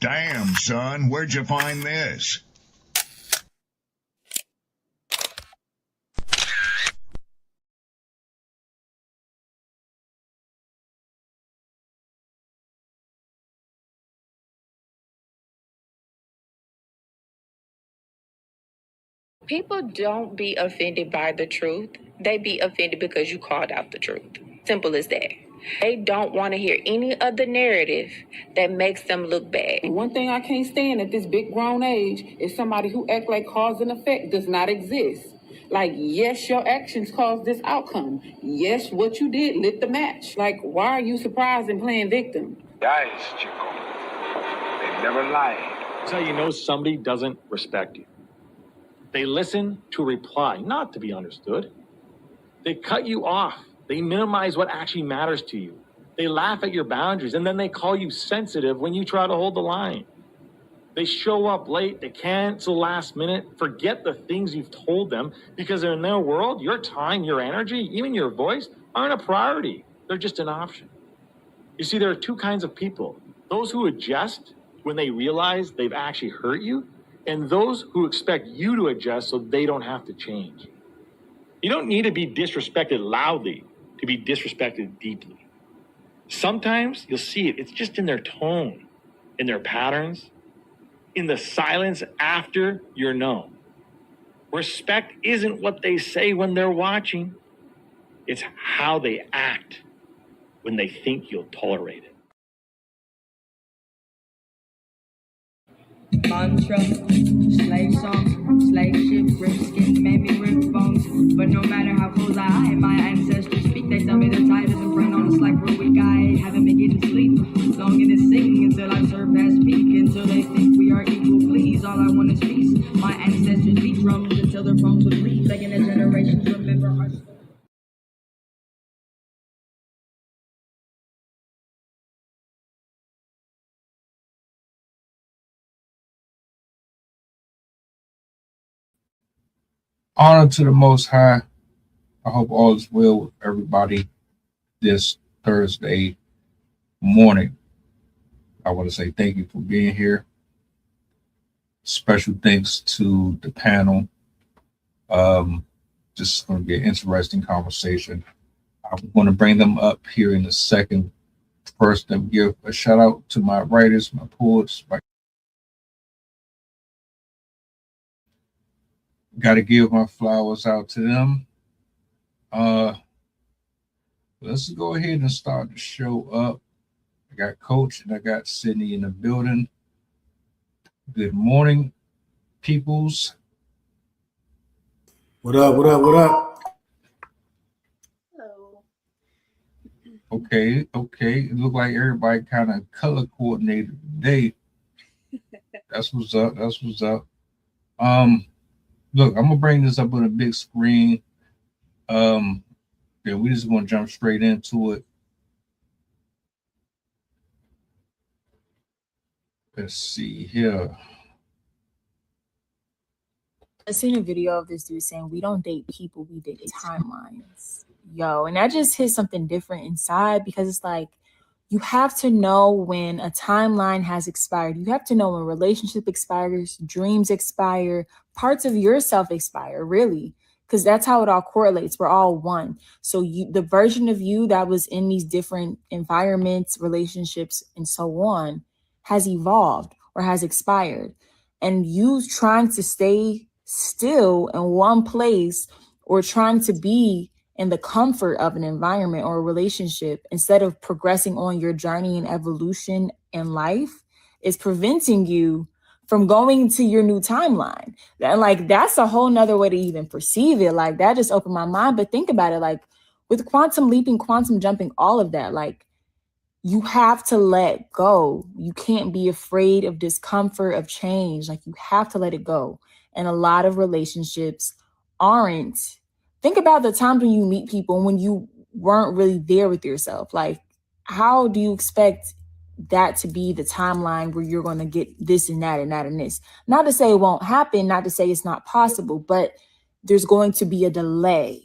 Damn, son, where'd you find this? People don't be offended by the truth. They be offended because you called out the truth. Simple as that. They don't want to hear any other narrative that makes them look bad. One thing I can't stand at this big grown age is somebody who act like cause and effect does not exist. Like, yes, your actions caused this outcome. Yes, what you did lit the match. Like, why are you surprised and playing victim? Guys, Chico, they never lie. That's how you know somebody doesn't respect you. They listen to reply, not to be understood. They cut you off. They minimize what actually matters to you. They laugh at your boundaries, and then they call you sensitive when you try to hold the line. They show up late, they cancel last minute, forget the things you've told them, because in their world, your time, your energy, even your voice aren't a priority. They're just an option. You see, there are two kinds of people. Those who adjust when they realize they've actually hurt you, and those who expect you to adjust so they don't have to change. You don't need to be disrespected loudly to be disrespected deeply. Sometimes you'll see it. It's just in their tone, in their patterns, in the silence after you're known. Respect isn't what they say when they're watching. It's how they act when they think you'll tolerate it. Mantra, slave song, slave ship, rip skin, made me rip bones. But no matter how close I hide, my ancestors speak. They tell me the tide isn't front on us like we're weak. I haven't been getting sleep. Longing to sing until I surpass peak. Until they think we are equal, please. All I want is peace. My ancestors beat drums until their bones would bleed. Begging the generations remember our story. Honor to the Most High. I hope all is well with everybody this Thursday morning. I want to say thank you for being here. Special thanks to the panel. This is going to be an interesting conversation. I'm going to bring them up here in a second. First, let me give a shout out to my writers, my poets. Got to give my flowers out to them. Let's go ahead and start the show up. I got Coach and I got Sydney in the building. Good morning, peoples. What up, what up, what up? Hello. Okay. It looked like everybody kind of color coordinated today. That's what's up. Look, I'm gonna bring this up on a big screen. Yeah, we just gonna jump straight into it. Let's see here. I seen a video of this dude saying we don't date people, we date timelines. Yo, and that just hit something different inside, because it's like you have to know when a timeline has expired. You have to know when relationship expires, dreams expire, parts of yourself expire, really, because that's how it all correlates. We're all one. So the version of you that was in these different environments, relationships, and so on has evolved or has expired. And you trying to stay still in one place or trying to be in the comfort of an environment or a relationship instead of progressing on your journey and evolution in life is preventing you from going to your new timeline. And like, that's a whole nother way to even perceive it. Like, that just opened my mind. But think about it, like with quantum leaping, quantum jumping, all of that, like you have to let go. You can't be afraid of discomfort, of change. Like you have to let it go. And a lot of relationships aren't. Think about the times when you meet people when you weren't really there with yourself. Like, how do you expect that to be the timeline where you're going to get this and that and that and this? Not to say it won't happen, not to say it's not possible, but there's going to be a delay.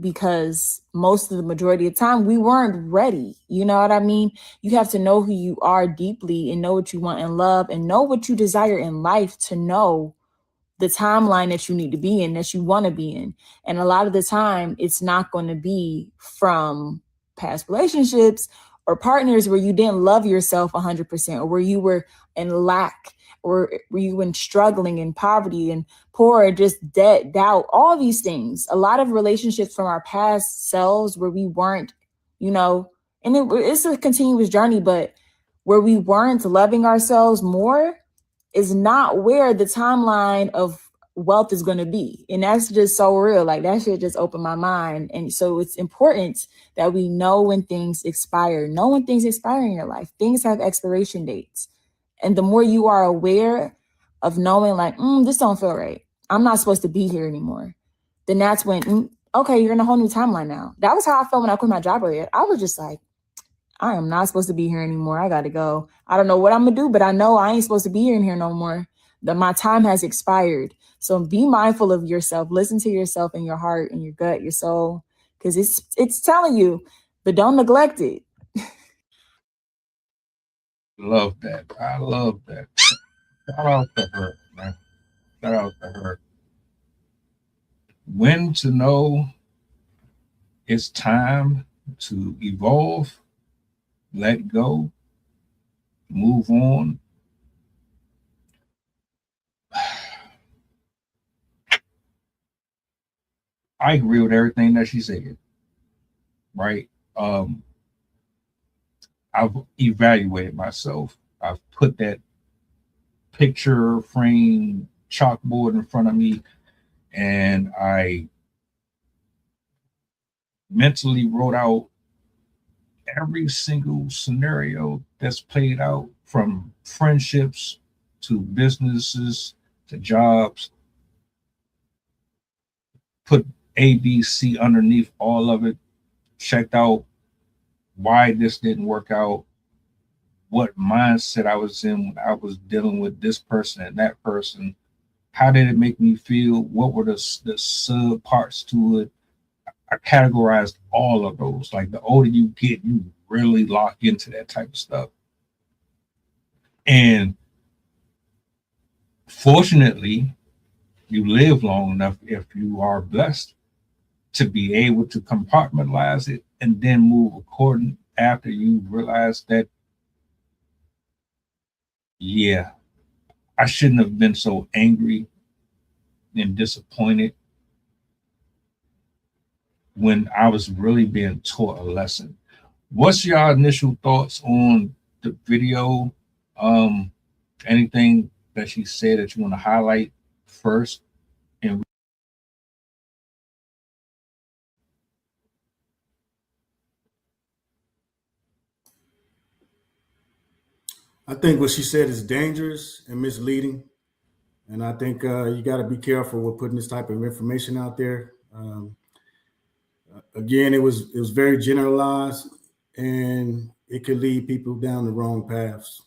because most of the majority of the time we weren't ready. You know what I mean? You have to know who you are deeply and know what you want in love and know what you desire in life to know the timeline that you need to be in, that you want to be in. And a lot of the time, it's not going to be from past relationships or partners where you didn't love yourself 100%, or where you were in lack, or where you were struggling in poverty and poor, just debt, doubt, all these things. A lot of relationships from our past selves where we weren't, you know, and it's a continuous journey, but where we weren't loving ourselves more is not where the timeline of wealth is going to be. And that's just so real. Like, that shit just opened my mind. And so it's important that we know when things expire. Know when things expire in your life. Things have expiration dates. And the more you are aware of knowing, like, this don't feel right, I'm not supposed to be here anymore, then that's when, okay, you're in a whole new timeline now. That was how I felt when I quit my job earlier. I was just like, I am not supposed to be here anymore. I got to go. I don't know what I'm going to do, but I know I ain't supposed to be in here no more. My time has expired. So be mindful of yourself. Listen to yourself and your heart and your gut, your soul, because it's telling you, but don't neglect it. Love that. I love that. Shout out to her, man. Shout out to her. When to know it's time to evolve, let go, move on. I agree with everything that she said, right? I've evaluated myself. I've put that picture frame chalkboard in front of me, and I mentally wrote out every single scenario that's played out, from friendships to businesses to jobs. Put ABC underneath all of it, checked out why this didn't work out, what mindset I was in when I was dealing with this person and that person. How did it make me feel? What were the sub parts to it? I categorized all of those. Like, the older you get, you really lock into that type of stuff. And fortunately, you live long enough, if you are blessed, to be able to compartmentalize it and then move according after you realize that, yeah, I shouldn't have been so angry and disappointed when I was really being taught a lesson. What's your initial thoughts on the video? Anything that she said that you want to highlight first? And I think what she said is dangerous and misleading, and I think you got to be careful with putting this type of information out there. Again, it was very generalized, and it could lead people down the wrong paths.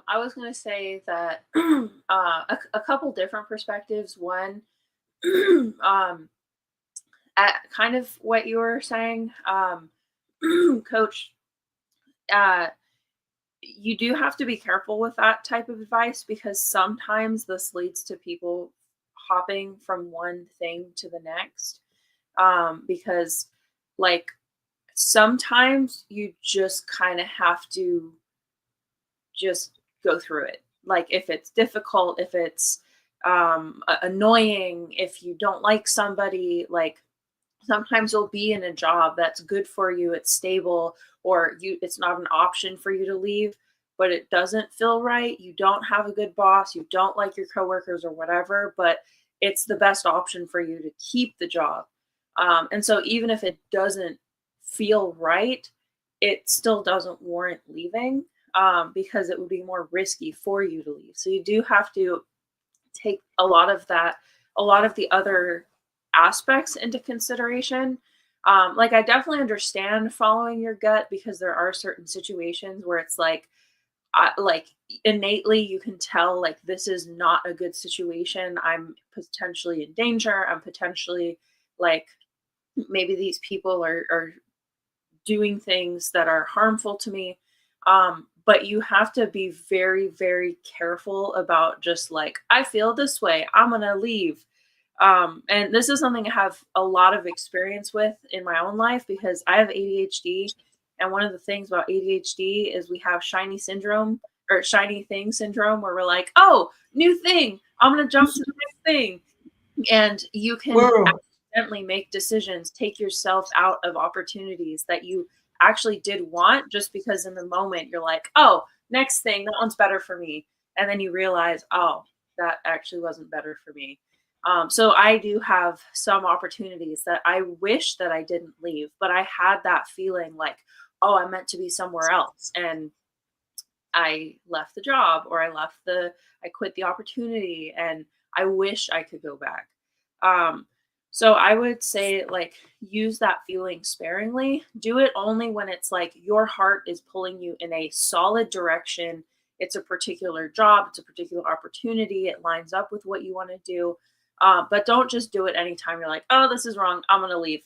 I was going to say that a couple different perspectives. One, at kind of what you were saying, Coach, you do have to be careful with that type of advice, because sometimes this leads to people hopping from one thing to the next. Because, like, sometimes you just kind of have to just go through it. Like, if it's difficult, if it's annoying, if you don't like somebody, like, sometimes you'll be in a job that's good for you, it's stable, or it's not an option for you to leave, but it doesn't feel right. You don't have a good boss, you don't like your coworkers or whatever, but it's the best option for you to keep the job. And so even if it doesn't feel right, it still doesn't warrant leaving, because it would be more risky for you to leave. So you do have to take a lot of the other aspects into consideration. Like, I definitely understand following your gut, because there are certain situations where it's like, like innately you can tell like this is not a good situation. I'm potentially in danger. I'm potentially like maybe these people are doing things that are harmful to me. But you have to be very, very careful about just like, I feel this way, I'm going to leave. And this is something I have a lot of experience with in my own life because I have ADHD. And one of the things about ADHD is we have shiny syndrome or shiny thing syndrome where we're like, oh, new thing, I'm going to jump to the next thing. And you can accidentally make decisions, take yourself out of opportunities that you actually did want just because in the moment you're like, oh, next thing, that one's better for me. And then you realize, oh, that actually wasn't better for me. So I do have some opportunities that I wish that I didn't leave, but I had that feeling like, oh, I'm meant to be somewhere else. And I left the job or I quit the opportunity and I wish I could go back. So I would say like use that feeling sparingly. Do it only when it's like your heart is pulling you in a solid direction. It's a particular job, it's a particular opportunity, it lines up with what you want to do. But don't just do it anytime you're like, oh, this is wrong, I'm going to leave.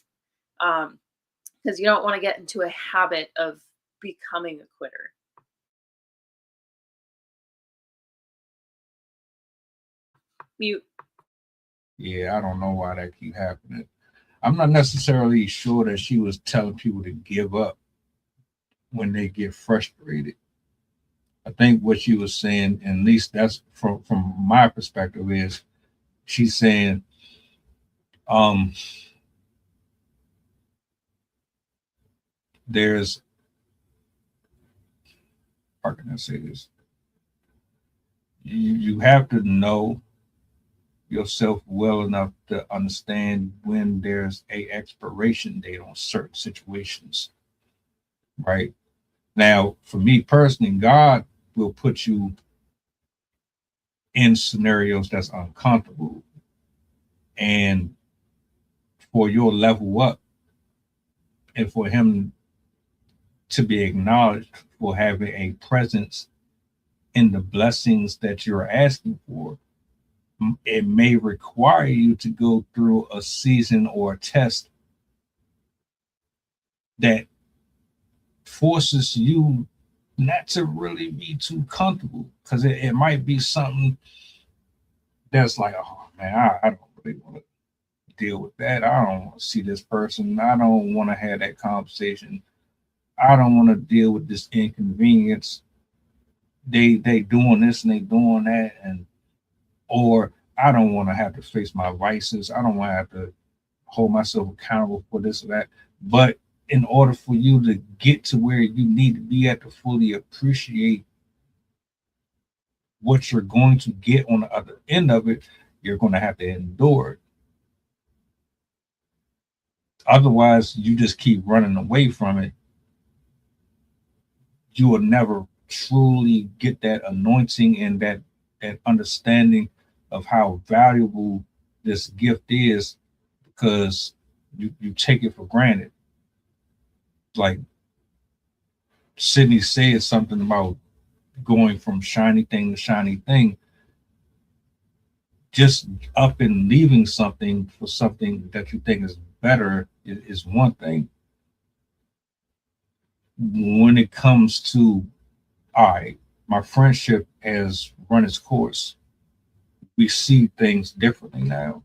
Because you don't want to get into a habit of becoming a quitter. Mute. Yeah, I don't know why that keep happening. I'm not necessarily sure that she was telling people to give up when they get frustrated. I think what she was saying, and at least that's from my perspective, is she's saying, there's, how can I say this? You have to know yourself well enough to understand when there's a expiration date on certain situations, right? Now, for me personally, God will put you in scenarios that's uncomfortable, and for your level up, and for Him to be acknowledged for having a presence in the blessings that you're asking for, it may require you to go through a season or a test that forces you not to really be too comfortable, because it might be something that's like, oh man, I don't really want to deal with that. I don't want to see this person. I don't want to have that conversation. I don't want to deal with this inconvenience. They doing this and they doing that, and or I don't want to have to face my vices. I don't want to have to hold myself accountable for this or that. But in order for you to get to where you need to be at to fully appreciate what you're going to get on the other end of it, you're going to have to endure it. Otherwise, you just keep running away from it. You will never truly get that anointing and that understanding of how valuable this gift is, because you take it for granted. Like Sydney said something about going from shiny thing to shiny thing. Just up and leaving something for something that you think is better is one thing. When it comes to, all right, my friendship has run its course. We see things differently now.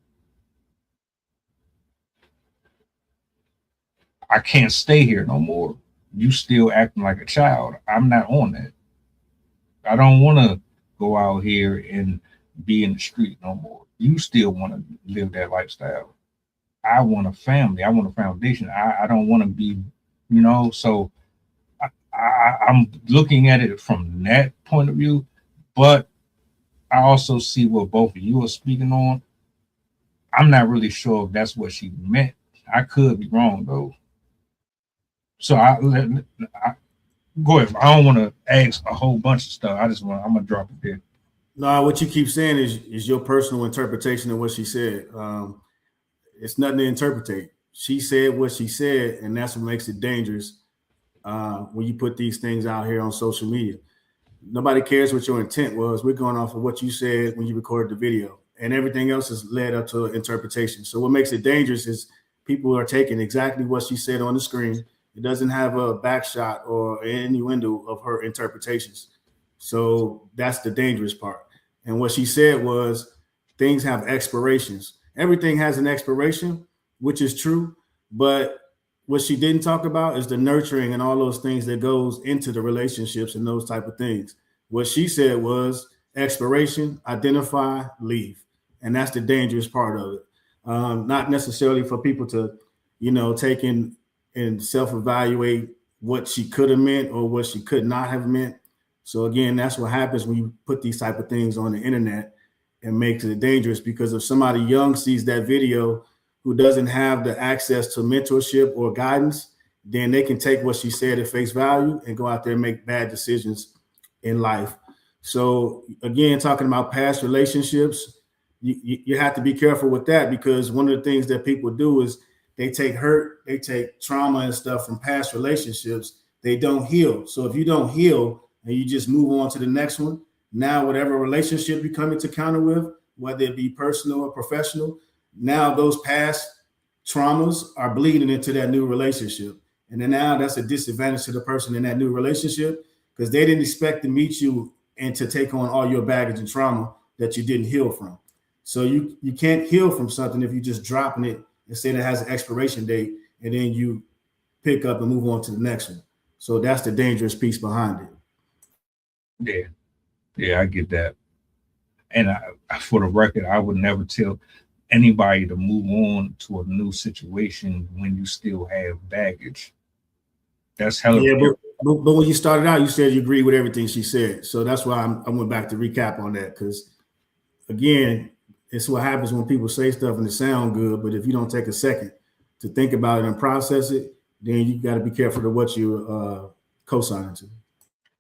I can't stay here no more. You still acting like a child. I'm not on that. I don't want to go out here and be in the street no more. You still want to live that lifestyle. I want a family. I want a foundation. I don't want to be, so I'm looking at it from that point of view, but I also see what both of you are speaking on. I'm not really sure if that's what she meant. I could be wrong though. So I go ahead. I don't want to ask a whole bunch of stuff. I'm gonna drop it there. No, what you keep saying is your personal interpretation of what she said. It's nothing to interpret. She said what she said, and that's what makes it dangerous when you put these things out here on social media. Nobody cares what your intent was. We're going off of what you said when you recorded the video, and everything else is led up to interpretation. So what makes it dangerous is people are taking exactly what she said on the screen. It doesn't have a back shot or innuendo of her interpretations. So that's the dangerous part. And what she said was things have expirations. Everything has an expiration, which is true. But what she didn't talk about is the nurturing and all those things that goes into the relationships and those type of things. What she said was exploration, identify, leave. And that's the dangerous part of it. Not necessarily for people to, take in and self-evaluate what she could have meant or what she could not have meant. So again, that's what happens when you put these type of things on the internet and makes it dangerous, because if somebody young sees that video who doesn't have the access to mentorship or guidance, then they can take what she said at face value and go out there and make bad decisions in life. So again, talking about past relationships, you have to be careful with that, because one of the things that people do is they take hurt, they take trauma and stuff from past relationships. They don't heal. So if you don't heal and you just move on to the next one, now whatever relationship you come into encounter with, whether it be personal or professional, now those past traumas are bleeding into that new relationship. And then now that's a disadvantage to the person in that new relationship, because they didn't expect to meet you and to take on all your baggage and trauma that you didn't heal from. So you can't heal from something if you're just dropping it and say that it has an expiration date, and then you pick up and move on to the next one. So that's the dangerous piece behind it. Yeah, I get that. And for the record, I would never tell anybody to move on to a new situation when you still have baggage. That's hella. Yeah, but when you started out, you said you agree with everything she said. So that's why I went back to recap on that, because again, it's what happens when people say stuff and it sound good, but if you don't take a second to think about it and process it, then you got to be careful of what you co-signing to.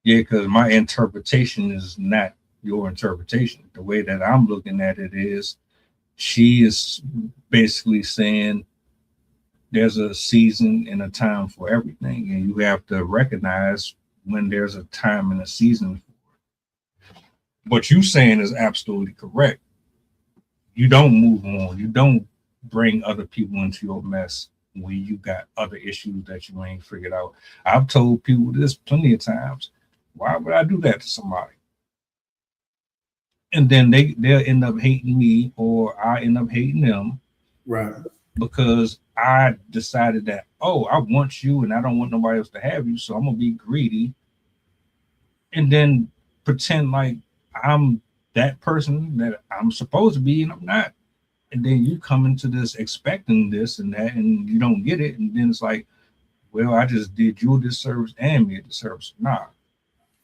Yeah, because my interpretation is not your interpretation. The way that I'm looking at it is, she is basically saying there's a season and a time for everything, and you have to recognize when there's a time and a season for it. What you're saying is absolutely correct. You don't move on. You don't bring other people into your mess when you got other issues that you ain't figured out. I've told people this plenty of times. Why would I do that to somebody? And then they'll end up hating me, or I end up hating them. Right. Because I decided that, oh, I want you and I don't want nobody else to have you, so I'm going to be greedy. And then pretend like I'm that person that I'm supposed to be, and I'm not. And then you come into this expecting this and that, and you don't get it. And then it's like, well, I just did you a disservice and me a disservice. Nah.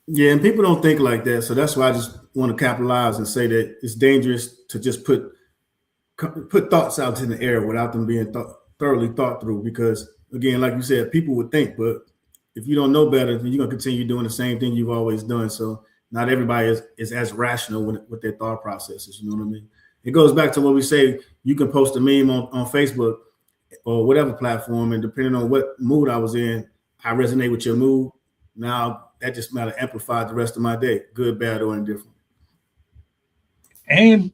Yeah, and people don't think like that. So that's why I just want to capitalize and say that it's dangerous to just put thoughts out in the air without them being thoroughly thought through. Because again, like you said, people would think, but if you don't know better, then you're going to continue doing the same thing you've always done. So not everybody is as rational with their thought processes. You know what I mean? It goes back to what we say. You can post a meme on Facebook or whatever platform, and depending on what mood I was in, I resonate with your mood. Now that just might have amplified the rest of my day, good, bad, or indifferent. And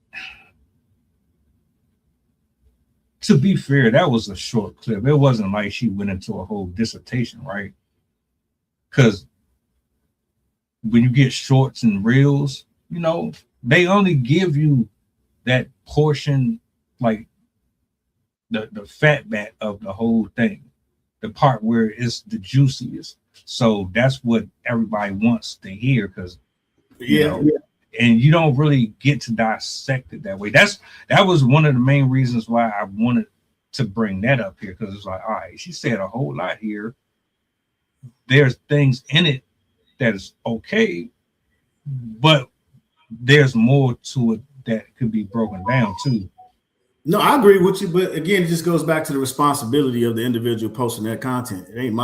to be fair, that was a short clip. It wasn't like she went into a whole dissertation, right? Because when you get shorts and reels, they only give you that portion, like the fat bat of the whole thing, the part where it's the juiciest. So that's what everybody wants to hear, because and you don't really get to dissect it that way. That was one of the main reasons why I wanted to bring that up here, because it's like, all right, she said a whole lot here. There's things in it that is okay, but there's more to it that could be broken down too. No, I agree with you, but again, it just goes back to the responsibility of the individual posting that content. It ain't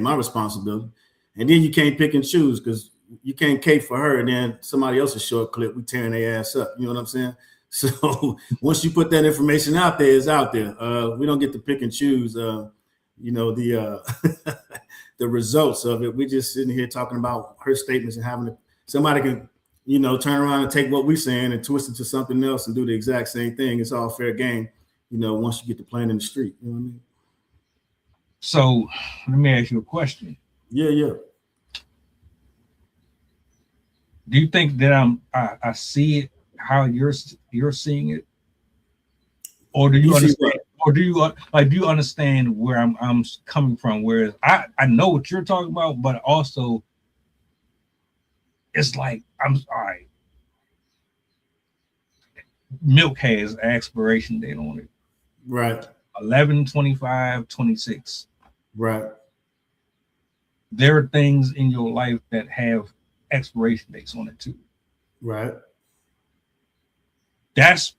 my responsibility. And then you can't pick and choose, because you can't cape for her and then somebody else's short clip, we tearing their ass up. You know what I'm saying? So once you put that information out there, it's out there. We don't get to pick and choose, the the results of it. We're just sitting here talking about her statements and having a somebody can, turn around and take what we're saying and twist it to something else and do the exact same thing. It's all fair game, once you get to playing in the street. You know what I mean? So let me ask you a question. Yeah. Do you think that I see it how you're seeing it, or do you understand? Or do you understand where I'm coming from? Whereas I know what you're talking about, but also it's like all right. Milk has an expiration date on it. Right. 11/25/26. Right. There are things in your life that have expiration dates on it too. Right. That's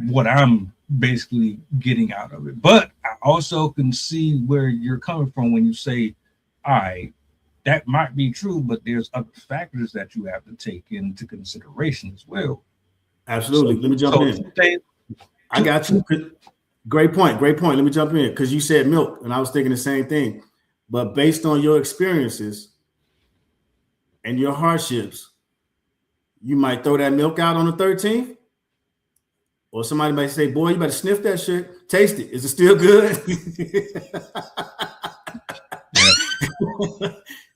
what I'm basically getting out of it. But I also can see where you're coming from when you say, all right, that might be true, but there's other factors that you have to take into consideration as well. Absolutely. Let me jump in. I got you. Great point. Let me jump in because you said milk, and I was thinking the same thing. But based on your experiences and your hardships, you might throw that milk out on the 13th. Or somebody might say, boy, you better sniff that shit. Taste it. Is it still good?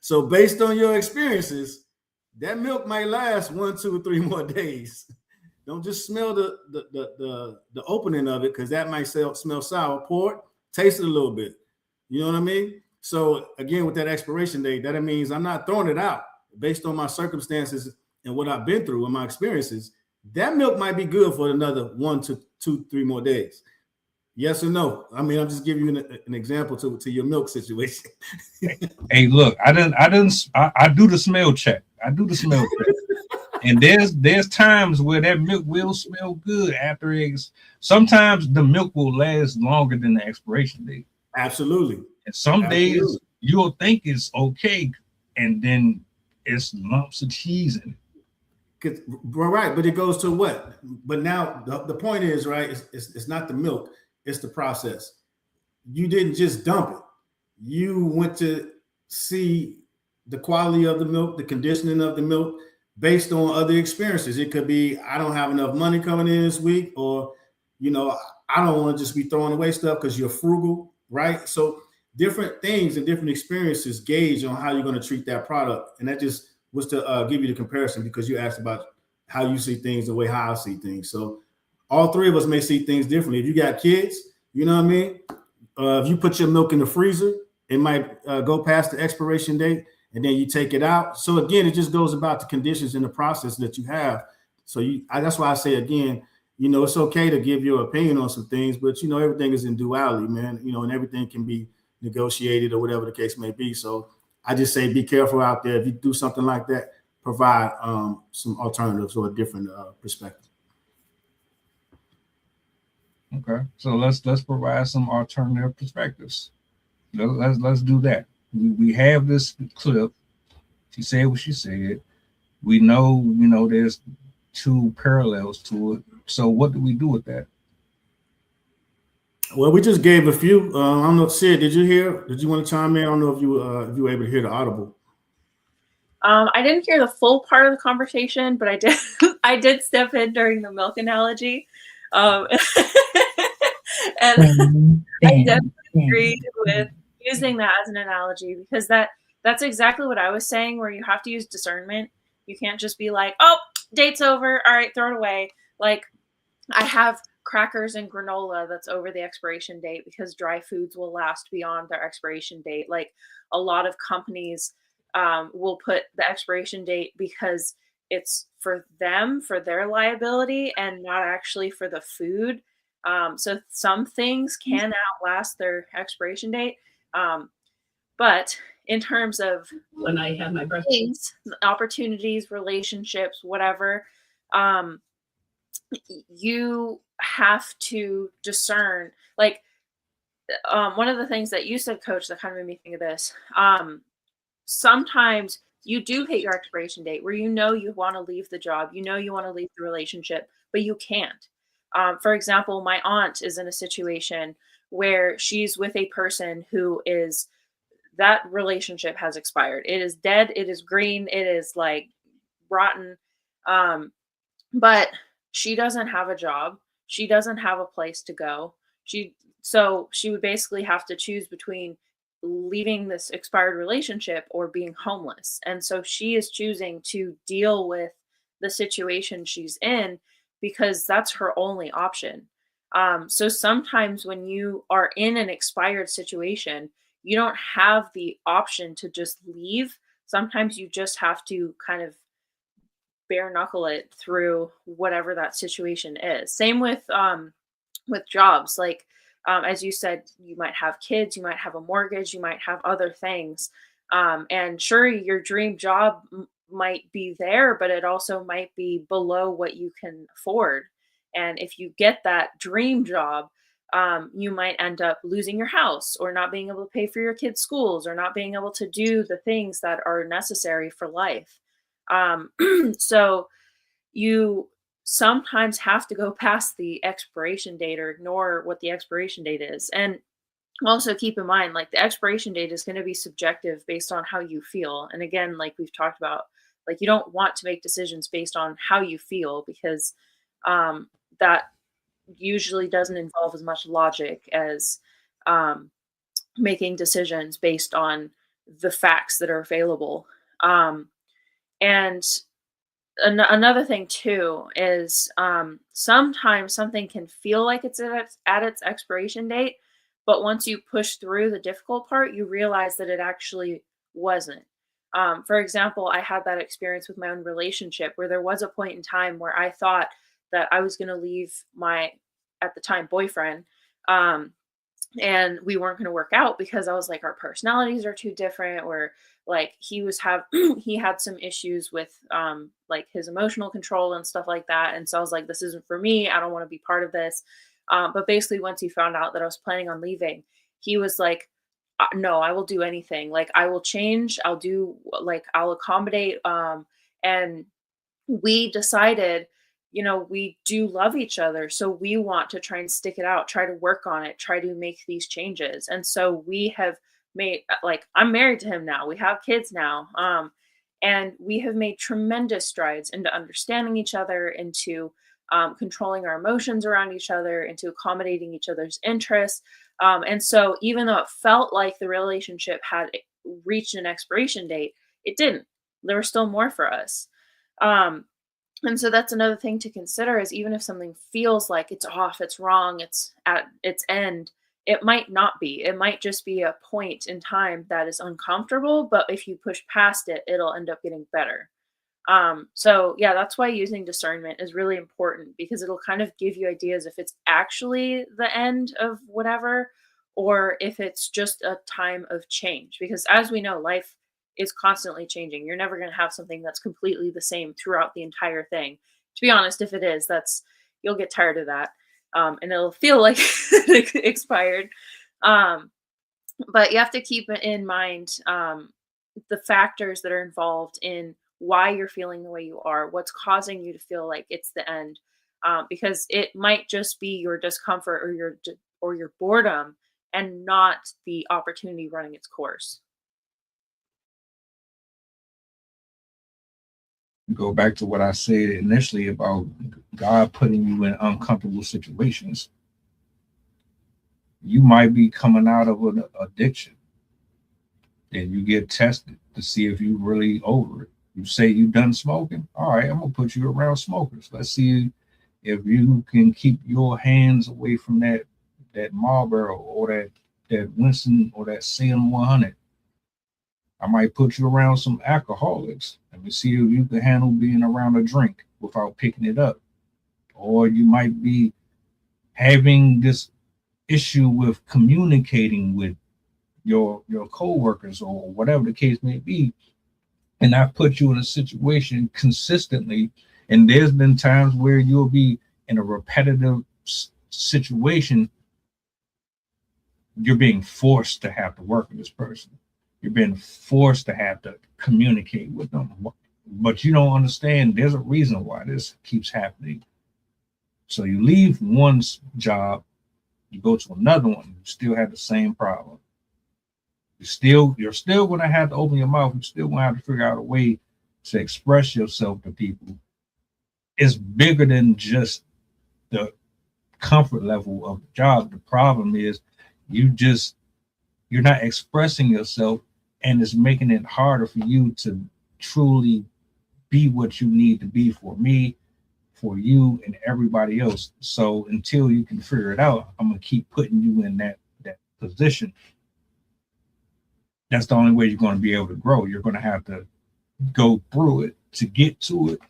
So based on your experiences, that milk might last 1, 2, or 3 more days. Don't just smell the opening of it, because that might smell sour. Pour it, taste it a little bit. You know what I mean? So again, with that expiration date, that means I'm not throwing it out based on my circumstances and what I've been through and my experiences. That milk might be good for another 1 to 2, 3 more days. Yes or no? I mean, I'm just giving you an example to your milk situation. Hey, look, I do the smell check. And there's times where that milk will smell good after eggs. Sometimes the milk will last longer than the expiration date. Absolutely. And some days you'll think it's okay, and then it's lumps of cheese in it. Right, but it goes to what? But now the point is, right, it's not the milk, it's the process. You didn't just dump it. You went to see the quality of the milk, the conditioning of the milk based on other experiences. It could be, I don't have enough money coming in this week, or, I don't want to just be throwing away stuff because you're frugal, right? So different things and different experiences gauge on how you're going to treat that product. And that just was to give you the comparison, because you asked about how you see things the way how I see things. So all three of us may see things differently. If you got kids, you know what I mean? If you put your milk in the freezer, it might go past the expiration date, and then you take it out. So again, it just goes about the conditions and the process that you have. So that's why I say again, it's okay to give your opinion on some things, but everything is in duality, man. And everything can be negotiated or whatever the case may be. So I just say be careful out there. If you do something like that, provide some alternatives or a different perspective. Okay, so let's provide some alternative perspectives. Let's do that. We have this clip. She said what she said. We know there's 2 parallels to it. So what do we do with that? Well, we just gave a few. I don't know, Sid, did you hear? Did you want to chime in? I don't know if you were able to hear the audible. I didn't hear the full part of the conversation, but I did. I did step in during the milk analogy, and I definitely agree with using that as an analogy, because that's exactly what I was saying. Where you have to use discernment. You can't just be like, "Oh, date's over. All right, throw it away." Like, I have crackers and granola that's over the expiration date because dry foods will last beyond their expiration date. Like, a lot of companies will put the expiration date because it's for them, for their liability, and not actually for the food. So some things can outlast their expiration date. But in terms of when I had my birthday, things, opportunities, relationships, whatever, you have to discern. Like, one of the things that you said, Coach, that kind of made me think of this. Sometimes you do hit your expiration date where you want to leave the job, you want to leave the relationship, but you can't. For example, my aunt is in a situation where she's with a person who is, that relationship has expired. It is dead. It is green. It is like rotten. But she doesn't have a job. She doesn't have a place to go. So she would basically have to choose between leaving this expired relationship or being homeless. And so she is choosing to deal with the situation she's in because that's her only option. So sometimes when you are in an expired situation, you don't have the option to just leave. Sometimes you just have to kind of bare knuckle it through whatever that situation is. Same with jobs. Like as you said, you might have kids, you might have a mortgage, you might have other things. And sure, your dream job might be there, but it also might be below what you can afford. And if you get that dream job, you might end up losing your house or not being able to pay for your kids' schools or not being able to do the things that are necessary for life. So you sometimes have to go past the expiration date or ignore what the expiration date is. And also keep in mind, like the expiration date is going to be subjective based on how you feel. And again, like we've talked about, like you don't want to make decisions based on how you feel because that usually doesn't involve as much logic as making decisions based on the facts that are available. And another thing too is sometimes something can feel like it's at its expiration date, but once you push through the difficult part, you realize that it actually wasn't. For example, I had that experience with my own relationship where there was a point in time where I thought that I was going to leave my, at the time, boyfriend. And we weren't going to work out because I was like, our personalities are too different, or like he had some issues with like his emotional control and stuff like that. And so I was like, this isn't for me. I don't want to be part of this. But basically once he found out that I was planning on leaving, he was like, no, I will do anything. Like I will change. I'll accommodate. And we decided, we do love each other. So we want to try and stick it out, try to work on it, try to make these changes. And so we have made, like, I'm married to him now. We have kids now. And we have made tremendous strides into understanding each other, into controlling our emotions around each other, into accommodating each other's interests. And so even though it felt like the relationship had reached an expiration date, it didn't. There was still more for us. And so that's another thing to consider is even if something feels like it's off, it's wrong, it's at its end, it might not be. It might just be a point in time that is uncomfortable, but if you push past it, it'll end up getting better. So yeah, that's why using discernment is really important because it'll kind of give you ideas if it's actually the end of whatever, or if it's just a time of change. Because as we know, life is constantly changing. You're never going to have something that's completely the same throughout the entire thing. To be honest, if it is, you'll get tired of that. And it'll feel like it expired. But you have to keep in mind the factors that are involved in why you're feeling the way you are, what's causing you to feel like it's the end. Because it might just be your discomfort or your boredom and not the opportunity running its course. Go back to what I said initially about God putting you in uncomfortable situations. You might be coming out of an addiction and you get tested to see if you really over it. You say you done smoking. All right, I'm gonna put you around smokers. Let's see if you can keep your hands away from that Marlboro or that Winston or that CM100. I might put you around some alcoholics. Let me see if you can handle being around a drink without picking it up. Or you might be having this issue with communicating with your co-workers or whatever the case may be. And I put you in a situation consistently. And there's been times where you'll be in a repetitive situation. You're being forced to have to work with this person. You're being forced to have to communicate with them. But you don't understand there's a reason why this keeps happening. So you leave one job, you go to another one, you still have the same problem. You're still going to have to open your mouth. You're still going to have to figure out a way to express yourself to people is bigger than just the comfort level of the job. The problem is you're not expressing yourself, and it's making it harder for you to truly be what you need to be for me, for you, and everybody else. So until you can figure it out, I'm gonna keep putting you in that position. That's the only way you're going to be able to grow. You're going to have to go through it to get to it.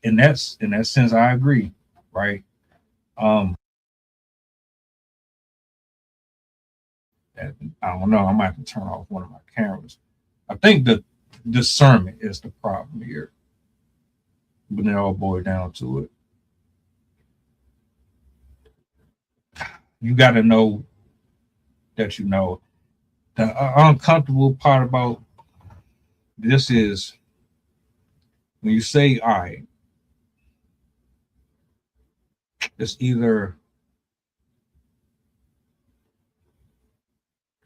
In that sense, I agree, right? I don't know. I might have to turn off one of my cameras. I think the discernment is the problem here, but it all boils down to it. You got to know that you know. The uncomfortable part about this is when you say, all right, it's either,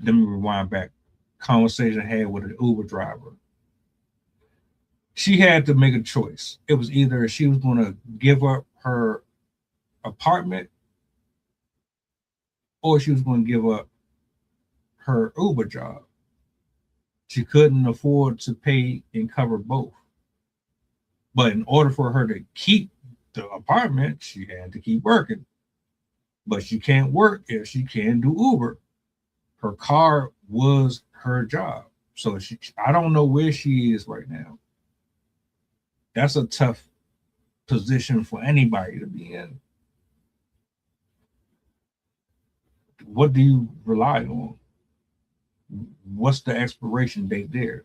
let me rewind back, conversation I had with an Uber driver. She had to make a choice. It was either she was going to give up her apartment or she was going to give up her Uber job. She couldn't afford to pay and cover both. But in order for her to keep the apartment, she had to keep working. But she can't work if she can't do Uber. Her car was her job. So I don't know where she is right now. That's a tough position for anybody to be in. What do you rely on? What's the expiration date there?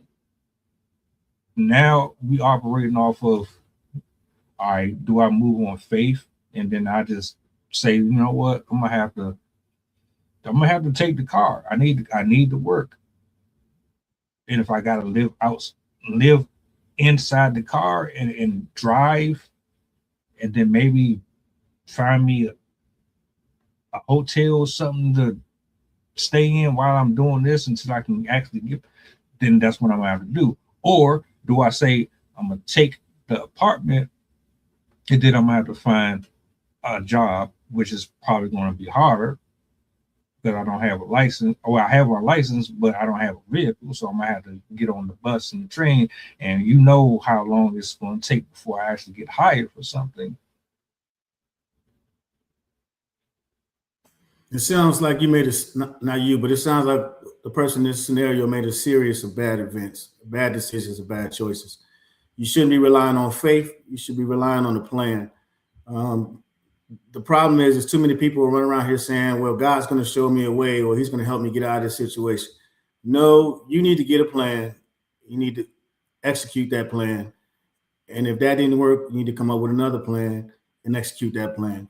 Now we operating off of, all right, do I move on faith? And then I just say, you know what, I'm gonna have to take the car. I need to work. And if I gotta live inside the car and drive, and then maybe find me a hotel or something to stay in while I'm doing this until I can actually get, then that's what I'm gonna have to do. Or do I say I'm gonna take the apartment and then I'm gonna have to find a job, which is probably gonna be harder because I don't have a license, or I have a license, but I don't have a vehicle. So I'm gonna have to get on the bus and the train, and you know how long it's gonna take before I actually get hired for something. It sounds like you made not you, but it sounds like the person in this scenario made a series of bad events, bad decisions, and bad choices. You shouldn't be relying on faith. You should be relying on the plan. The problem is too many people running around here saying, well, God's going to show me a way, or he's going to help me get out of this situation. No, you need to get a plan. You need to execute that plan. And if that didn't work, you need to come up with another plan and execute that plan.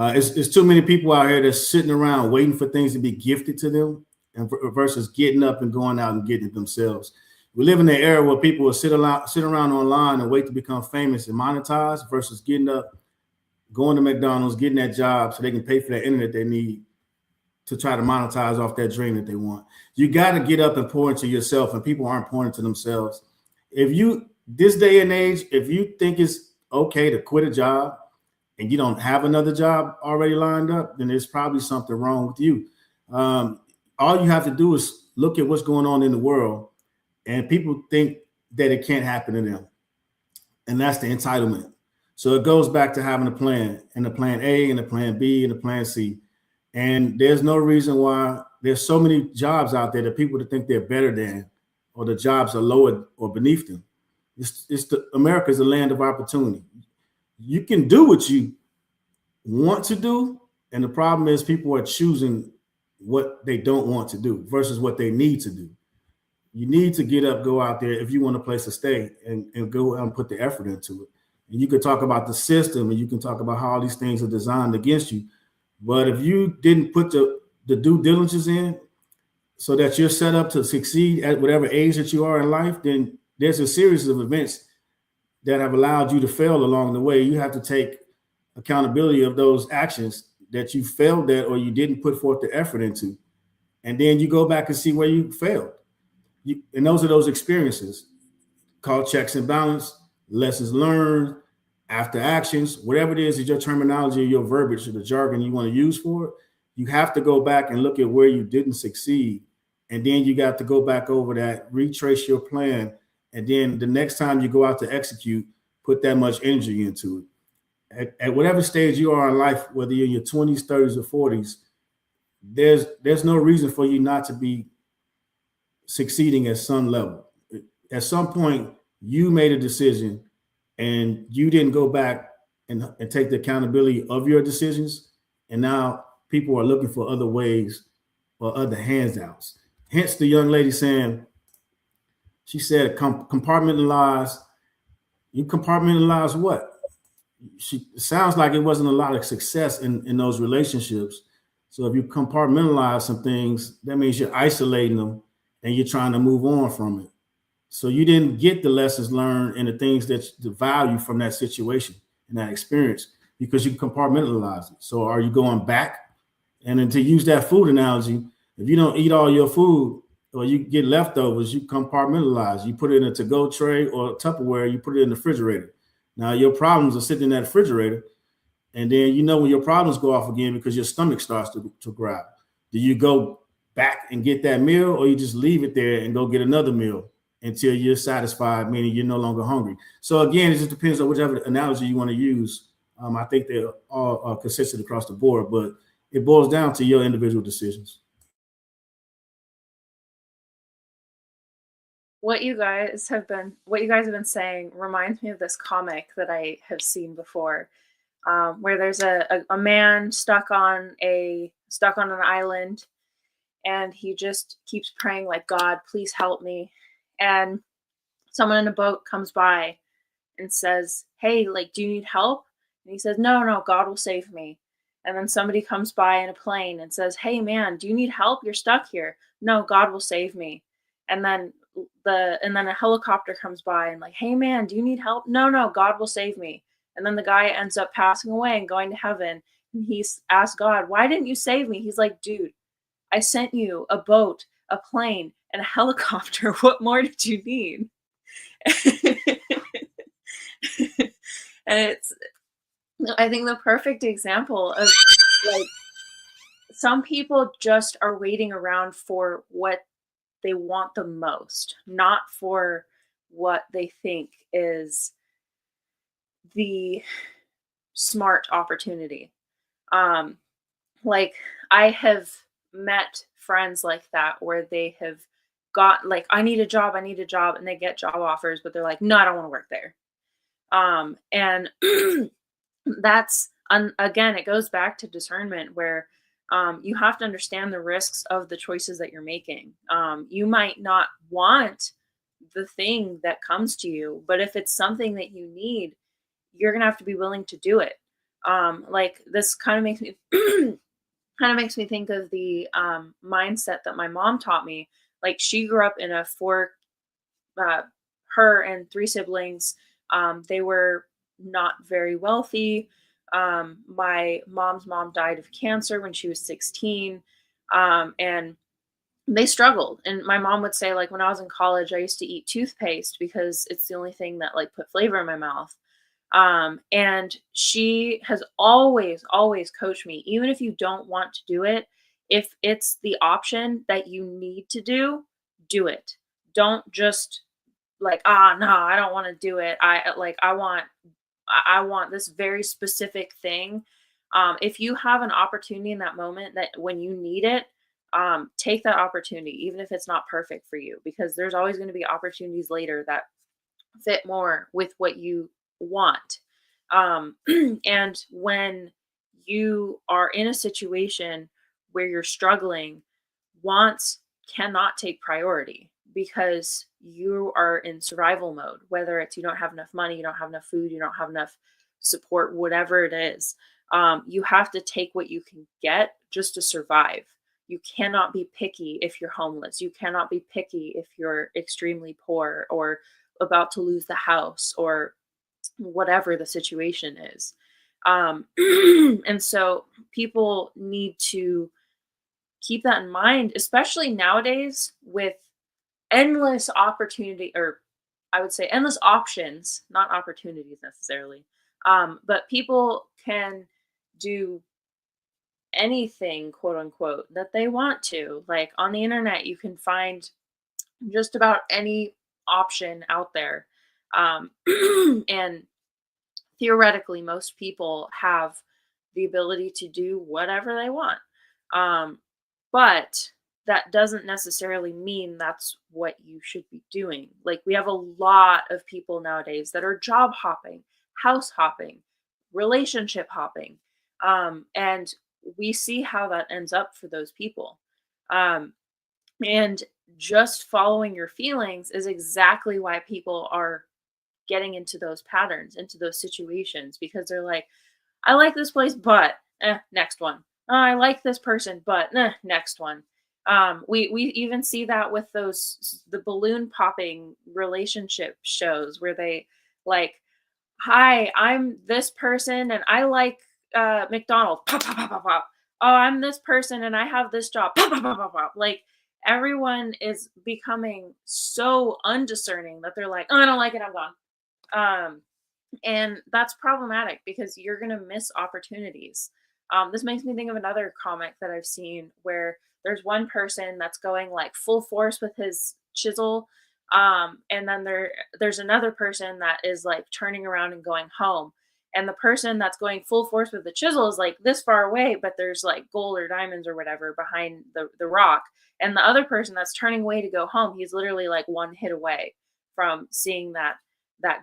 It's too many people out here that's sitting around waiting for things to be gifted to them, and versus getting up and going out and getting it themselves. We live in an era where people will sit around online and wait to become famous and monetize versus getting up, going to McDonald's, getting that job so they can pay for that internet they need to try to monetize off that dream that they want. You got to get up and pour into yourself, and people aren't pouring into themselves. If you, this day and age, if you think it's okay to quit a job and you don't have another job already lined up, then there's probably something wrong with you. All you have to do is look at what's going on in the world, and people think that it can't happen to them. And that's the entitlement. So it goes back to having a plan, and a plan A and a plan B and a plan C. And there's no reason why there's so many jobs out there that people to think they're better than, or the jobs are lower or beneath them. America is a land of opportunity. You can do what you want to do, and the problem is people are choosing what they don't want to do versus what they need to do. You need to get up, go out there if you want a place to stay, and go out and put the effort into it. And you can talk about the system, and you can talk about how all these things are designed against you. But if you didn't put the due diligence in so that you're set up to succeed at whatever age that you are in life, then there's a series of events that have allowed you to fail along the way. You have to take accountability of those actions that you failed at or you didn't put forth the effort into. And then you go back and see where you failed. And those are those experiences called checks and balance, lessons learned, after actions, whatever it is your terminology or your verbiage or the jargon you want to use for it. You have to go back and look at where you didn't succeed. And then you got to go back over that, retrace your plan. And then the next time you go out to execute, put that much energy into it. At whatever stage you are in life, whether you're in your 20s, 30s, or 40s, there's no reason for you not to be succeeding at some level. At some point, you made a decision and you didn't go back and take the accountability of your decisions. And now people are looking for other ways or other handouts. Hence the young lady saying, she said, compartmentalize. You compartmentalize what? It sounds like it wasn't a lot of success in those relationships. So if you compartmentalize some things, that means you're isolating them and you're trying to move on from it. So you didn't get the lessons learned and the things that the value from that situation and that experience because you compartmentalize it. So are you going back? And then to use that food analogy, if you don't eat all your food or you get leftovers, you compartmentalize. You put it in a to-go tray or Tupperware, you put it in the refrigerator. Now your problems are sitting in that refrigerator. And then you know when your problems go off again because your stomach starts to growl. Do you go back and get that meal or you just leave it there and go get another meal until you're satisfied, meaning you're no longer hungry? So again, it just depends on whichever analogy you want to use. I think they're all consistent across the board, but it boils down to your individual decisions. What you guys have been saying reminds me of this comic that I have seen before, where there's a man stuck on an island, and he just keeps praying like, God, please help me. And someone in a boat comes by and says, hey, like, do you need help? And he says, no, God will save me. And then somebody comes by in a plane and says, hey man, do you need help? You're stuck here. No, God will save me. And then a helicopter comes by and like, hey man, do you need help? No, God will save me. And then the guy ends up passing away and going to heaven. And he's asked God, why didn't you save me? He's like, dude, I sent you a boat, a plane, and a helicopter. What more did you need? And it's, I think, the perfect example of, like, some people just are waiting around for what they want the most, not for what they think is the smart opportunity. Like, I have met friends like that where they have got, like, I need a job, and they get job offers, but they're like, no, I don't want to work there. And that's, again, it goes back to discernment, where you have to understand the risks of the choices that you're making. You might not want the thing that comes to you, but if it's something that you need, you're gonna have to be willing to do it. Like, this kind of makes me think of the mindset that my mom taught me. Like, she grew up in her and 3 siblings, they were not very wealthy. My mom's mom died of cancer when she was 16. And they struggled. And my mom would say, like, when I was in college, I used to eat toothpaste because it's the only thing that, like, put flavor in my mouth. And she has always coached me, even if you don't want to do it, if it's the option that you need to do it. Don't just, like, no, I don't want to do it. I want this very specific thing. If you have an opportunity in that moment, that when you need it, take that opportunity, even if it's not perfect for you, because there's always going to be opportunities later that fit more with what you want. And when you are in a situation where you're struggling, wants cannot take priority, because you are in survival mode, whether it's you don't have enough money, you don't have enough food, you don't have enough support, whatever it is. You have to take what you can get just to survive. You cannot be picky if you're homeless. You cannot be picky if you're extremely poor or about to lose the house or whatever the situation is. And so people need to keep that in mind, especially nowadays with endless opportunity, or I would say endless options, not opportunities necessarily. But people can do anything, quote unquote, that they want to. Like on the internet, you can find just about any option out there. And theoretically, most people have the ability to do whatever they want. But that doesn't necessarily mean that's what you should be doing. Like, we have a lot of people nowadays that are job hopping, house hopping, relationship hopping. And we see how that ends up for those people. And just following your feelings is exactly why people are getting into those patterns, into those situations, because they're like, I like this place, but next one. Oh, I like this person, but next one. We even see that with the balloon popping relationship shows where they like, hi, I'm this person and I like McDonald's. Pop, pop, pop, pop, pop. Oh, I'm this person and I have this job. Pop, pop, pop, pop, pop. Like, everyone is becoming so undiscerning that they're like, oh, I don't like it, I'm gone. And that's problematic because you're going to miss opportunities. This makes me think of another comic that I've seen where there's one person that's going like full force with his chisel. And then there's another person that is like turning around and going home. And the person that's going full force with the chisel is like this far away, but there's like gold or diamonds or whatever behind the rock. And the other person that's turning away to go home, he's literally like one hit away from seeing that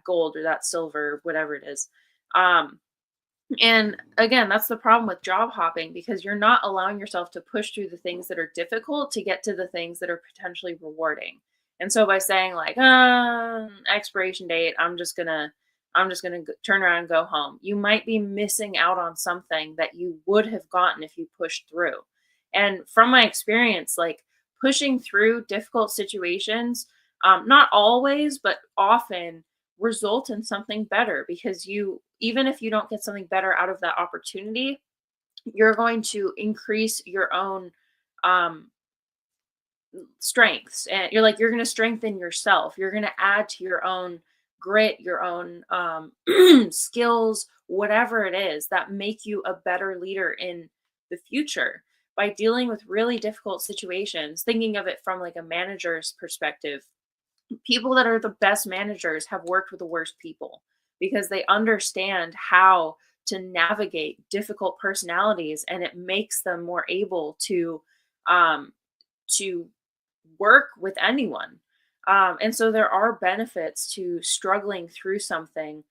gold or that silver, whatever it is. And again, that's the problem with job hopping, because you're not allowing yourself to push through the things that are difficult to get to the things that are potentially rewarding. And so by saying like, expiration date, I'm just gonna turn around and go home, you might be missing out on something that you would have gotten if you pushed through. And from my experience, like pushing through difficult situations, not always, but often result in something better, because even if you don't get something better out of that opportunity, you're going to increase your own strengths, and you're going to strengthen yourself. You're going to add to your own grit, your own skills, whatever it is that make you a better leader in the future by dealing with really difficult situations. Thinking of it from like a manager's perspective, people that are the best managers have worked with the worst people because they understand how to navigate difficult personalities, and it makes them more able to work with anyone. And so there are benefits to struggling through something,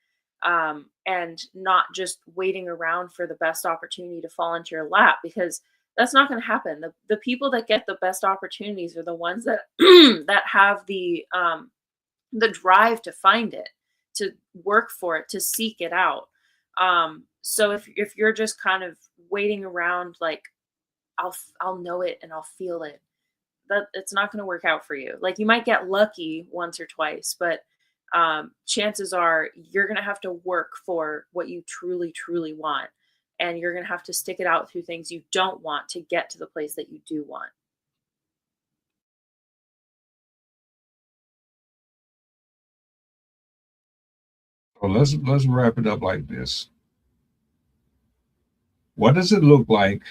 and not just waiting around for the best opportunity to fall into your lap, because that's not going to happen. The people that get the best opportunities are the ones that that have the drive to find it, to work for it, to seek it out. So if you're just kind of waiting around, like I'll know it and I'll feel it, that it's not going to work out for you. Like, you might get lucky once or twice, but chances are you're going to have to work for what you truly, truly want. And you're going to have to stick it out through things you don't want to get to the place that you do want. So let's wrap it up like this. What does it look like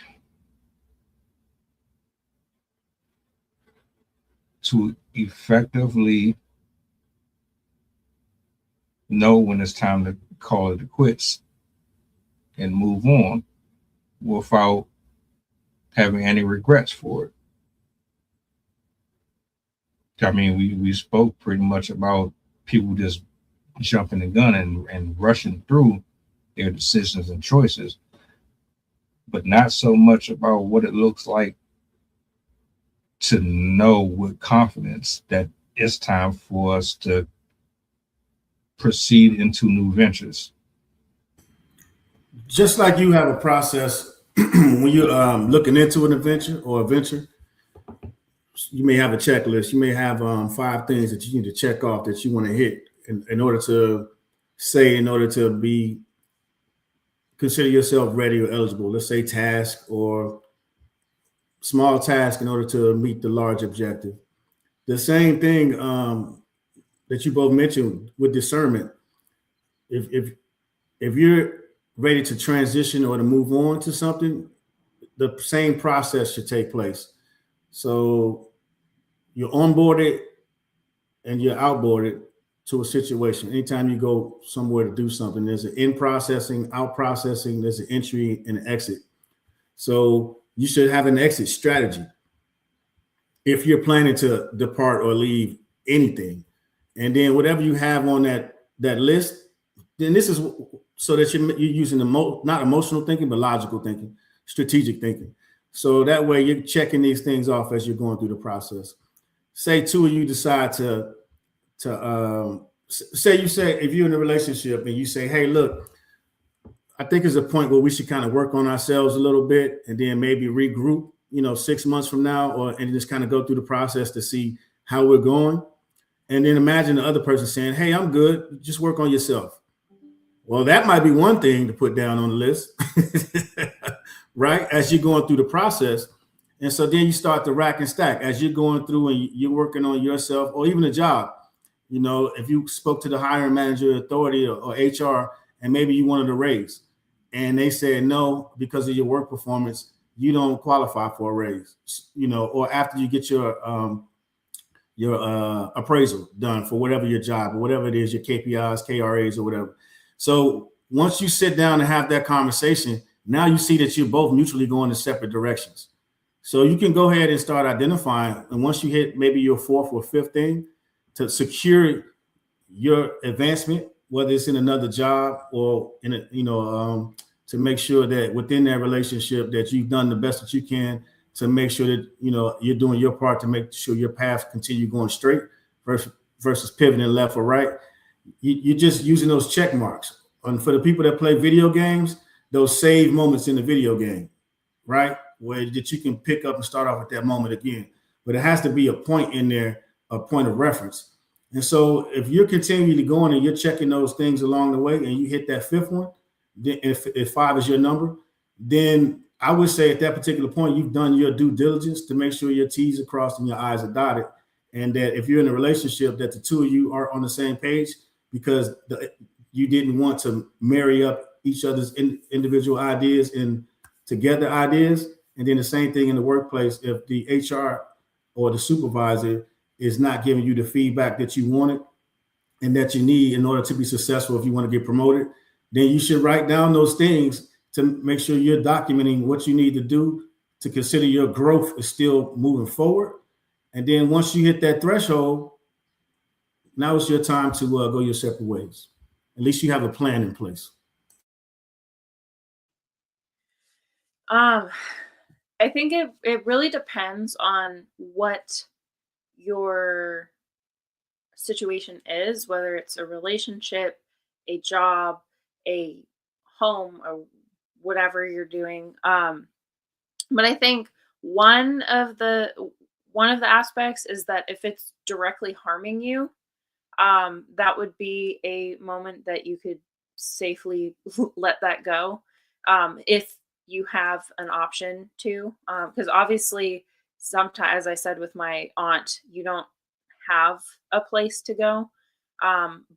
to effectively know when it's time to call it quits and move on without having any regrets for it? I mean, we spoke pretty much about people just jumping the gun and rushing through their decisions and choices, but not so much about what it looks like to know with confidence that it's time for us to proceed into new ventures. Just like you have a process when you're looking into an adventure or a venture, you may have a checklist. You may have 5 things that you need to check off that you want to hit in order to be consider yourself ready or eligible. Let's say task or small task in order to meet the large objective. The same thing that you both mentioned with discernment. If you're ready to transition or to move on to something, the same process should take place. So you're onboarded and you're outboarded to a situation. Anytime you go somewhere to do something, there's an in processing, out processing, there's an entry and an exit. So you should have an exit strategy if you're planning to depart or leave anything. And then whatever you have on that list, then this is so that you're using not emotional thinking, but logical thinking, strategic thinking. So that way you're checking these things off as you're going through the process. Say two of you decide to say if you're in a relationship and you say, hey, look, I think there's a point where we should kind of work on ourselves a little bit and then maybe regroup, 6 months from now, and just kind of go through the process to see how we're going. And then imagine the other person saying, hey, I'm good. Just work on yourself. Well, that might be one thing to put down on the list, right? As you're going through the process. And so then you start to rack and stack as you're going through and you're working on yourself or even a job. If you spoke to the hiring manager, authority, or HR, and maybe you wanted a raise and they said no, because of your work performance, you don't qualify for a raise, or after you get your appraisal done for whatever your job or whatever it is, your KPIs, KRAs, or whatever. So once you sit down and have that conversation, now you see that you're both mutually going in separate directions. So you can go ahead and start identifying. And once you hit maybe your fourth or fifth thing to secure your advancement, whether it's in another job or in to make sure that within that relationship that you've done the best that you can to make sure that, you're doing your part to make sure your path continue going straight versus pivoting left or right. You're just using those check marks. And for the people that play video games, those save moments in the video game, right? Where that you can pick up and start off at that moment again. But it has to be a point in there, a point of reference. And so if you're continually going and you're checking those things along the way and you hit that fifth one, then if 5 is your number, then I would say at that particular point, you've done your due diligence to make sure your T's are crossed and your I's are dotted. And that if you're in a relationship, that the two of you are on the same page because you didn't want to marry up each other's individual ideas and together ideas. And then the same thing in the workplace, if the HR or the supervisor is not giving you the feedback that you wanted and that you need in order to be successful if you want to get promoted, then you should write down those things to make sure you're documenting what you need to do to consider your growth is still moving forward. And then once you hit that threshold, now it's your time to go your separate ways. At least you have a plan in place. I think it really depends on what your situation is, whether it's a relationship, a job, a home, or whatever you're doing. But I think one of the aspects is that if it's directly harming you, that would be a moment that you could safely let that go. If you have an option to, because obviously sometimes, as I said with my aunt, you don't have a place to go.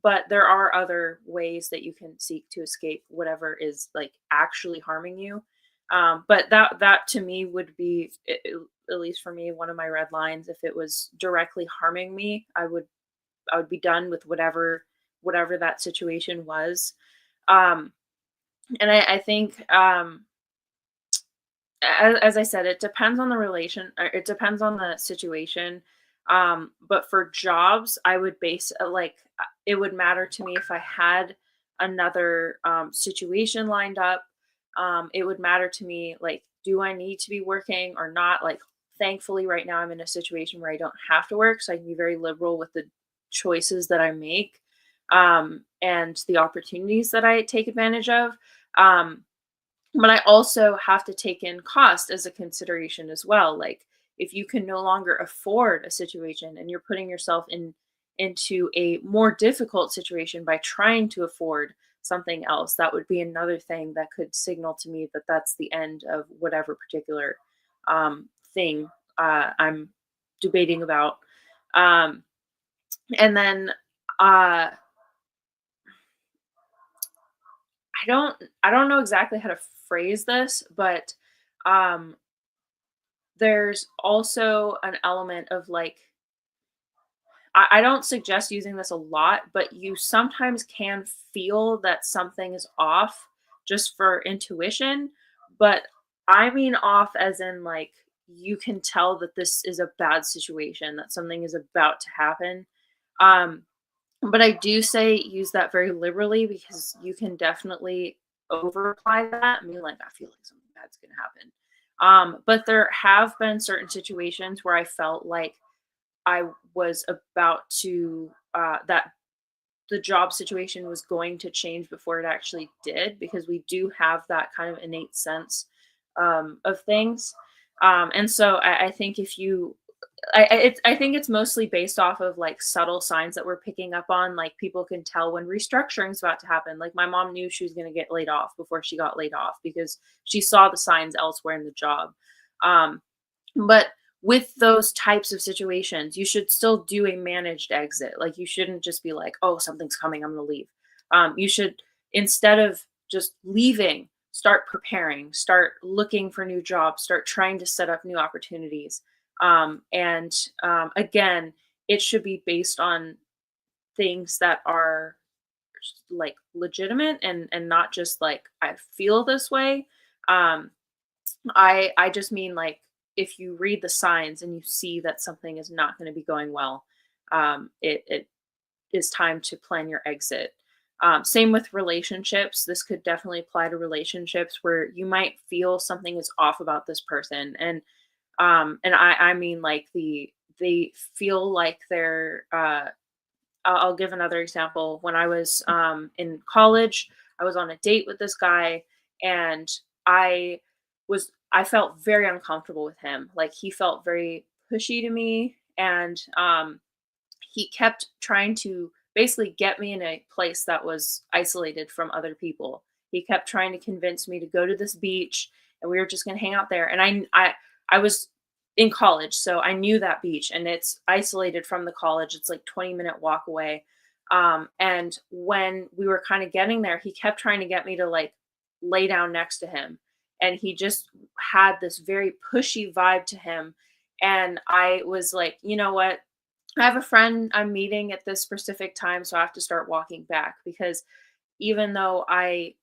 But there are other ways that you can seek to escape whatever is like actually harming you. But that to me would be, at least for me, one of my red lines. If it was directly harming me, I would be done with whatever that situation was. And I think, as I said, it depends on the relation, or it depends on the situation. But for jobs, I would base it would matter to me if I had another situation lined up. It would matter to me, like, do I need to be working or not? Like, thankfully, right now I'm in a situation where I don't have to work, so I can be very liberal with the choices that I make, and the opportunities that I take advantage of. But I also have to take in cost as a consideration as well. Like, if you can no longer afford a situation and you're putting yourself into a more difficult situation by trying to afford something else, that would be another thing that could signal to me that that's the end of whatever particular thing I'm debating about. And then I don't know exactly how to phrase this, but there's also an element of like, I don't suggest using this a lot, but you sometimes can feel that something is off just for intuition. But I mean off as in like you can tell that this is a bad situation, that something is about to happen. Um, but I do say use that very liberally because you can definitely over apply that. I mean, like, I feel like something bad's going to happen. But there have been certain situations where I felt like I was about to, that the job situation was going to change before it actually did, because we do have that kind of innate sense of things. And so I think if you, I think it's mostly based off of like subtle signs that we're picking up on. Like people can tell when restructuring is about to happen. Like my mom knew she was going to get laid off before she got laid off because she saw the signs elsewhere in the job. But with those types of situations, you should still do a managed exit. Like you shouldn't just be like, oh, something's coming, I'm going to leave. You should, instead of just leaving, start preparing, start looking for new jobs, start trying to set up new opportunities. Again, it should be based on things that are like legitimate and not just like I feel this way. I just mean like if you read the signs and you see that something is not going to be going well, it is time to plan your exit. Same with relationships. This could definitely apply to relationships where you might feel something is off about this person, and I mean like they feel like they're. I'll give another example. When I was in college, I was on a date with this guy, and I felt very uncomfortable with him. Like he felt very pushy to me, and he kept trying to basically get me in a place that was isolated from other people. He kept trying to convince me to go to this beach, and we were just going to hang out there. And I was in college, so I knew that beach, and it's isolated from the college. It's like 20-minute walk away. And when we were kind of getting there, he kept trying to get me to like lay down next to him. And he just had this very pushy vibe to him. And I was like, you know what? I have a friend I'm meeting at this specific time, so I have to start walking back, because even though I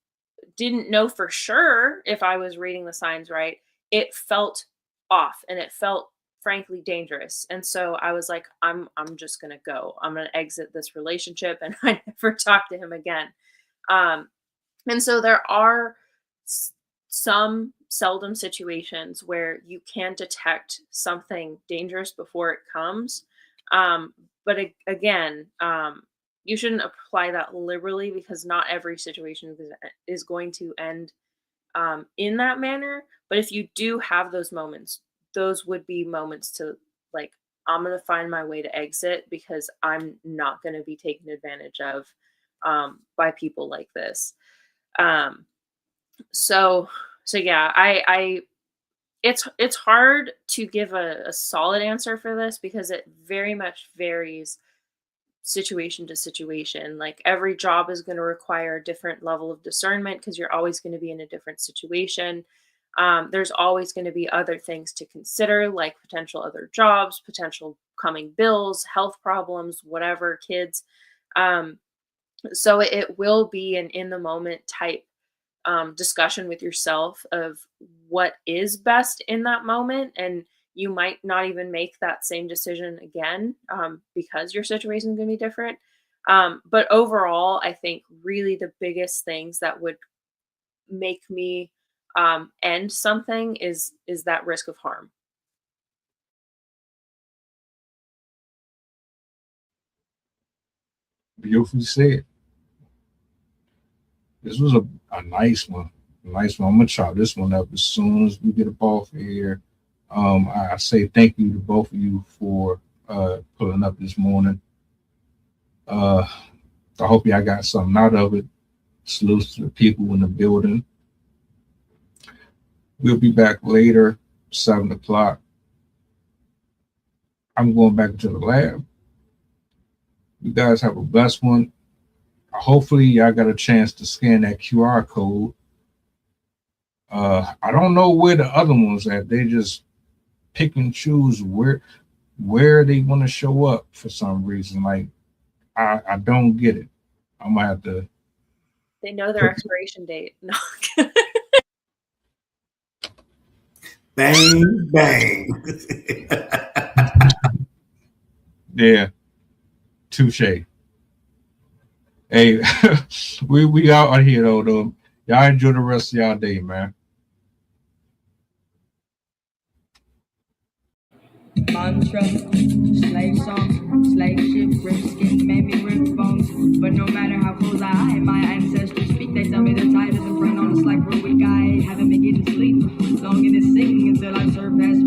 didn't know for sure if I was reading the signs right, it felt off and it felt frankly dangerous. And so I was like, I'm just gonna go. I'm gonna exit this relationship, and I never talked to him again. And so there are some seldom situations where you can detect something dangerous before it comes. But again, you shouldn't apply that liberally, because not every situation is going to end in that manner. But if you do have those moments, those would be moments to like, I'm going to find my way to exit, because I'm not going to be taken advantage of by people like this. So yeah, it's hard to give a solid answer for this, because it very much varies situation to situation. Like every job is going to require a different level of discernment, because you're always going to be in a different situation. There's always going to be other things to consider, like potential other jobs, potential coming bills, health problems, whatever, kids. So it will be an in the moment type discussion with yourself of what is best in that moment. And you might not even make that same decision again, because your situation is going to be different. But overall, I think really the biggest things that would make me end something is that risk of harm. Beautifully said. This was a nice one. A nice one. I'm gonna chop this one up as soon as we get up off of here. I say thank you to both of you for pulling up this morning. I hope y'all got something out of it. Salutes to the people in the building. We'll be back later, 7 o'clock. I'm going back to the lab. You guys have a blessed one. Hopefully, y'all got a chance to scan that QR code. I don't know where the other ones at. They just pick and choose where they want to show up for some reason. Like I don't get it. I'm gonna have to. They know their expiration date. No. Bang, bang. Yeah, touche. Hey, we out here though. Y'all enjoy the rest of y'all day, man. Mantra, slave song, slave ship, rip skin, made me rip bones. But no matter how close I hide, my ancestors speak. They tell me the tide isn't run on us like we're weak. I haven't been getting sleep. Long in this singing until I surpass